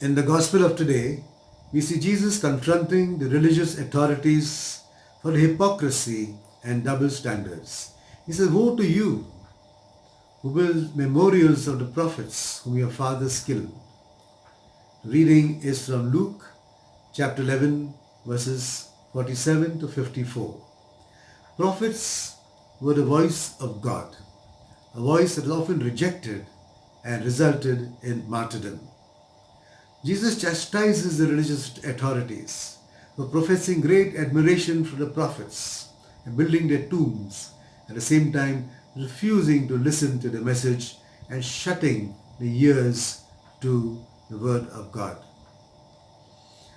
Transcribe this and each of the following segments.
In the Gospel of today, we see Jesus confronting the religious authorities for hypocrisy and double standards. He says, "Woe to you who build memorials of the prophets whom your fathers killed." Reading is from Luke chapter 11 verses 47 to 54. Prophets were the voice of God, a voice that is often rejected and resulted in martyrdom. Jesus chastises the religious authorities for professing great admiration for the prophets and building their tombs, at the same time refusing to listen to the message and shutting the ears to the word of God.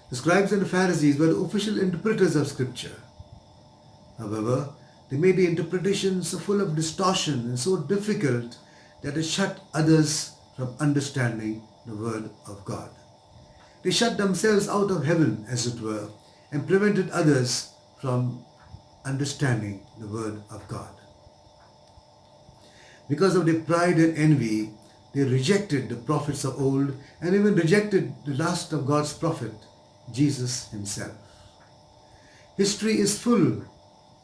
The scribes and the Pharisees were the official interpreters of Scripture. However, they made the interpretations so full of distortion and so difficult that it shut others from understanding the word of God. They shut themselves out of heaven, as it were, and prevented others from understanding the word of God. Because of their pride and envy, they rejected the prophets of old and even rejected the last of God's prophet, Jesus himself. History is full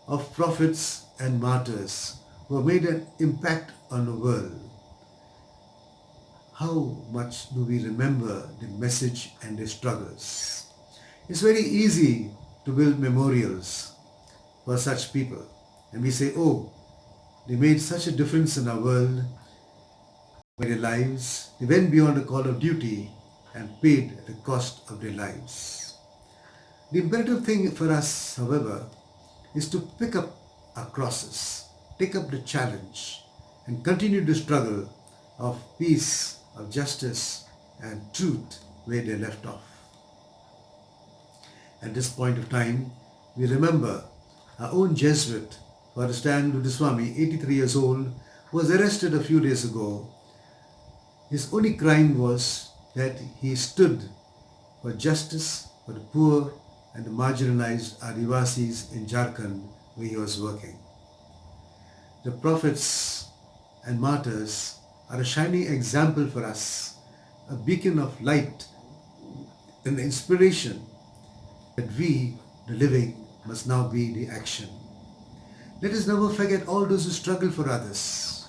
of prophets and martyrs who have made an impact on the world. How much do we remember the message and the struggles? It's very easy to build memorials for such people. And we say, oh, they made such a difference in our world by their lives. They went beyond the call of duty and paid the cost of their lives. The imperative thing for us, however, is to pick up our crosses, take up the challenge, and continue the struggle of peace, of justice and truth where they left off. At this point of time, we remember our own Jesuit, Father Stan Ludiswami, 83 years old, was arrested a few days ago. His only crime was that he stood for justice for the poor and the marginalized Adivasis in Jharkhand where he was working. The prophets and martyrs are a shining example for us, a beacon of light and inspiration that we, the living, must now be the action. Let us never forget all those who struggle for others.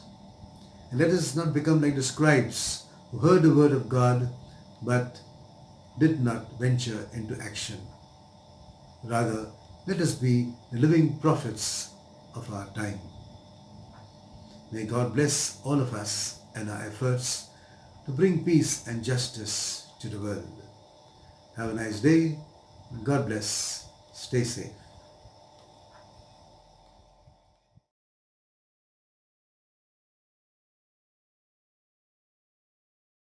And let us not become like the scribes who heard the word of God but did not venture into action. Rather, let us be the living prophets of our time. May God bless all of us and our efforts to bring peace and justice to the world. Have a nice day. God bless. Stay safe.